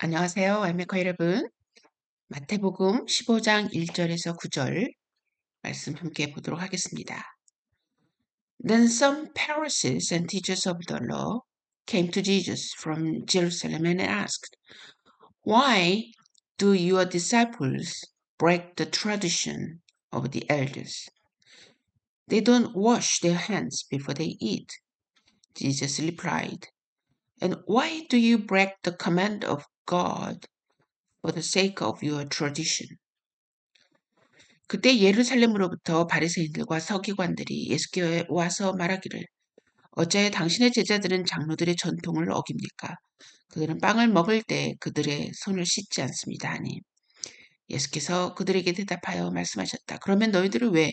안녕하세요. 알메커 여러분. 마태복음 15장 1절에서 9절 말씀 함께 보도록 하겠습니다. Then some Pharisees and teachers of the law came to Jesus from Jerusalem and asked, Why do your disciples break the tradition of the elders? They don't wash their hands before they eat. Jesus replied, And why do you break the command of God for the sake of your tradition? 그때 예루살렘으로부터 바리새인들과 서기관들이 예수께 와서 말하기를 어찌하여 당신의 제자들은 장로들의 전통을 어깁니까? 그들은 빵을 먹을 때 그들의 손을 씻지 않습니다 하니 예수께서 그들에게 대답하여 말씀하셨다. 그러면 너희들은 왜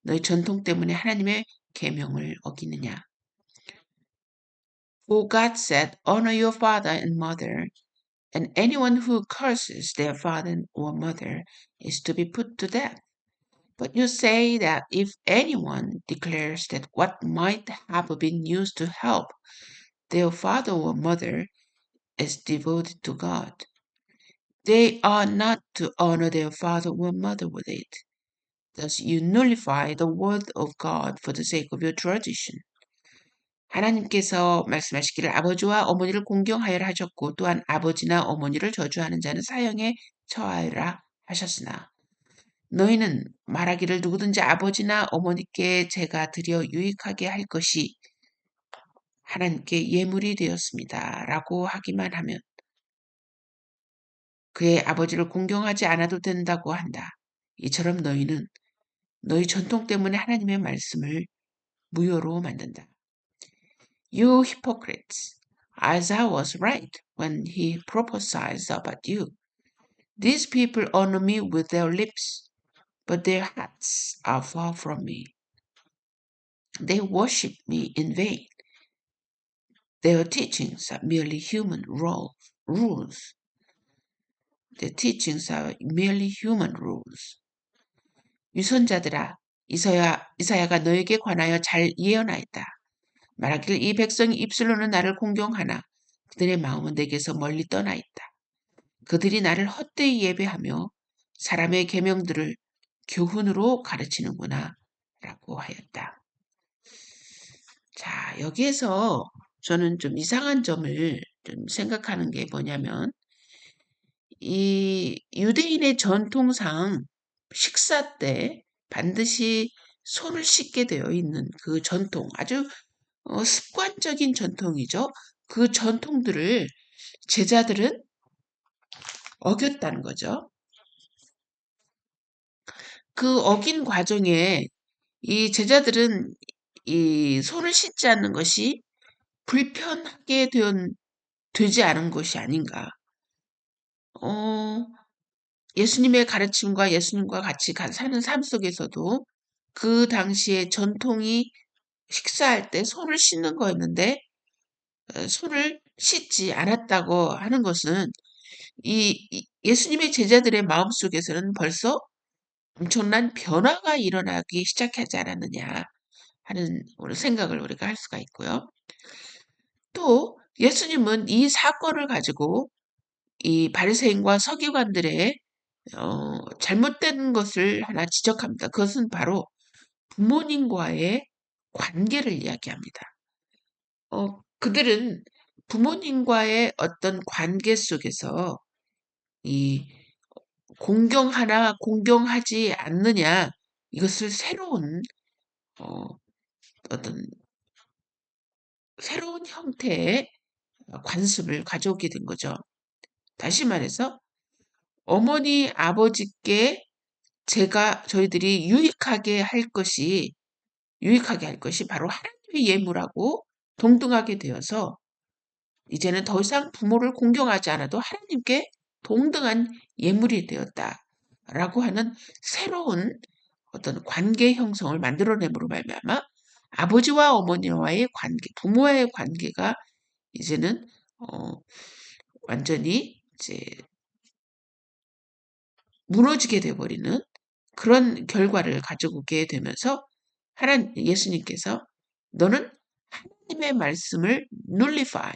너희 전통 때문에 하나님의 계명을 어기느냐? For God said, Honor your father and mother, and anyone who curses their father or mother is to be put to death. But you say that if anyone declares that what might have been used to help their father or mother is devoted to God, they are not to honor their father or mother with it. Thus you nullify the word of God for the sake of your tradition. 하나님께서 말씀하시기를 아버지와 어머니를 공경하여라 하셨고 또한 아버지나 어머니를 저주하는 자는 사형에 처하여라 하셨으나 너희는 말하기를 누구든지 아버지나 어머니께 제가 드려 유익하게 할 것이 하나님께 예물이 되었습니다. 라고 하기만 하면 그의 아버지를 공경하지 않아도 된다고 한다. 이처럼 너희는 너희 전통 때문에 하나님의 말씀을 무효로 만든다. You hypocrites, Isaiah was right when he prophesied about you. These people honor me with their lips, but their hearts are far from me. They worship me in vain. Their teachings are merely human rules. Their teachings are merely human rules. 유선자들아, 이사야가 너에게 관하여 잘 예언하였다. 말하기를 이 백성이 입술로는 나를 공경하나 그들의 마음은 내게서 멀리 떠나 있다. 그들이 나를 헛되이 예배하며 사람의 계명들을 교훈으로 가르치는구나 라고 하였다. 자, 여기에서 저는 좀 이상한 점을 좀 생각하는 게 뭐냐면 이 유대인의 전통상 식사 때 반드시 손을 씻게 되어 있는 그 전통, 아주 습관적인 전통이죠. 그 전통들을 제자들은 어겼다는 거죠. 그 어긴 과정에 이 제자들은 이 손을 씻지 않는 것이 불편하게 되지 않은 것이 아닌가. 어, 예수님의 가르침과 예수님과 같이 사는 삶 속에서도 그 당시에 전통이 식사할 때 손을 씻는 거였는데 손을 씻지 않았다고 하는 것은 이 예수님의 제자들의 마음속에서는 벌써 엄청난 변화가 일어나기 시작하지 않았느냐 하는 생각을 우리가 할 수가 있고요. 또 예수님은 이 사건을 가지고 이 바리새인과 서기관들의 잘못된 것을 하나 지적합니다. 그것은 바로 부모님과의 관계를 이야기합니다. 그들은 부모님과의 어떤 관계 속에서 이 공경하나 공경하지 않느냐 이것을 어, 어떤 새로운 형태의 관습을 가져오게 된 거죠. 다시 말해서 어머니 아버지께 저희들이 유익하게 할 것이 바로 하나님의 예물하고 동등하게 되어서 이제는 더 이상 부모를 공경하지 않아도 하나님께 동등한 예물이 되었다라고 하는 새로운 어떤 관계 형성을 만들어냄으로 말미암아 아버지와 어머니와의 관계, 부모와의 관계가 이제는 완전히 이제 무너지게 돼버리는 그런 결과를 가지고 오게 되면서 예수님께서 너는 하나님의 말씀을 nullify,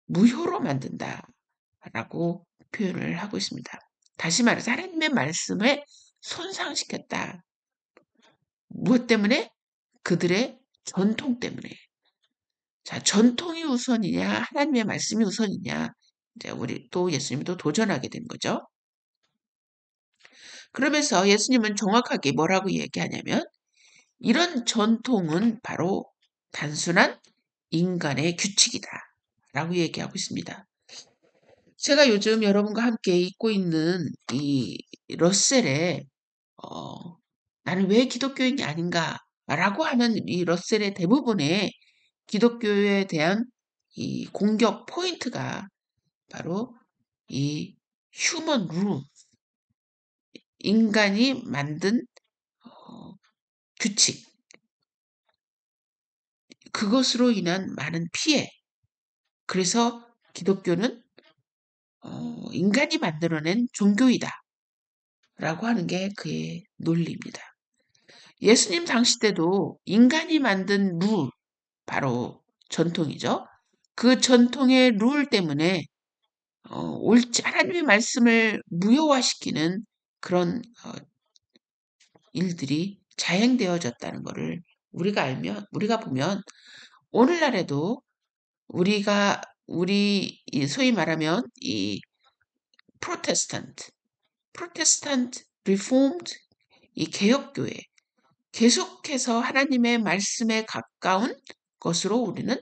무효로 만든다 라고 표현을 하고 있습니다. 다시 말해서 하나님의 말씀에 손상시켰다. 무엇 때문에? 그들의 전통 때문에. 자, 전통이 우선이냐, 하나님의 말씀이 우선이냐. 이제 우리 또 예수님도 도전하게 된 거죠. 그러면서 예수님은 정확하게 뭐라고 얘기하냐면 이런 전통은 바로 단순한 인간의 규칙이다. 라고 얘기하고 있습니다. 제가 요즘 여러분과 함께 읽고 있는 이 러셀의 어, 나는 왜 기독교인이 아닌가? 라고 하는 이 러셀의 대부분의 기독교에 대한 이 공격 포인트가 바로 이 휴먼 룰, 인간이 만든 어, 규칙, 그것으로 인한 많은 피해. 그래서 기독교는 인간이 만들어낸 종교이다. 라고 하는 게 그의 논리입니다. 예수님 당시 때도 인간이 만든 룰, 바로 전통이죠. 그 전통의 룰 때문에 옳지 하나님의 말씀을 무효화시키는 그런 일들이 자행되어졌다는 것을 우리가 보면 오늘날에도 우리 소위 말하면 이 프로테스탄트 리포임드 이 개혁교회 계속해서 하나님의 말씀에 가까운 것으로 우리는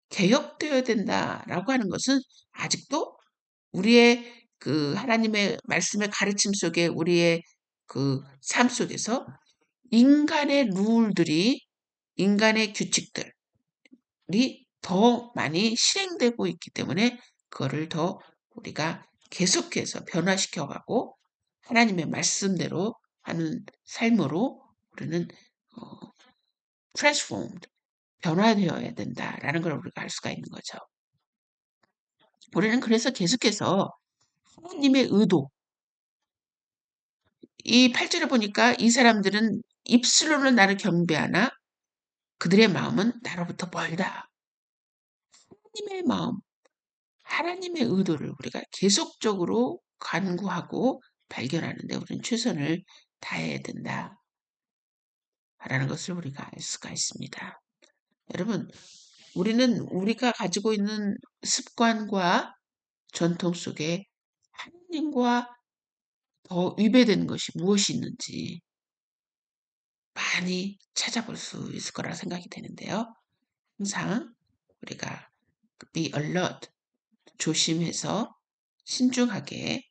개혁되어야 된다라고 하는 것은 아직도 우리의 그 하나님의 말씀의 가르침 속에 우리의 그 삶 속에서 인간의 룰들이 인간의 규칙들이 더 많이 실행되고 있기 때문에 그거를 더 우리가 계속해서 변화시켜가고 하나님의 말씀대로 하는 삶으로 우리는 transformed, 변화되어야 된다라는 걸 우리가 알 수가 있는 거죠. 우리는 그래서 계속해서 하나님의 의도, 이 8절을 보니까 이 사람들은 입술로는 나를 경배하나 그들의 마음은 나로부터 멀다. 하나님의 마음, 하나님의 의도를 우리가 계속적으로 간구하고 발견하는데 우리는 최선을 다해야 된다라는 것을 우리가 알 수가 있습니다. 여러분, 우리는 우리가 가지고 있는 습관과 전통 속에 하나님과 더 위배되는 것이 무엇이 있는지 많이 찾아볼 수 있을 거라 생각이 되는데요. 항상 우리가 be alert, 조심해서 신중하게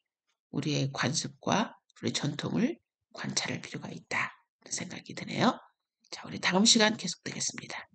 우리의 관습과 우리 전통을 관찰할 필요가 있다. 그런 생각이 드네요. 자, 우리 다음 시간 계속되겠습니다.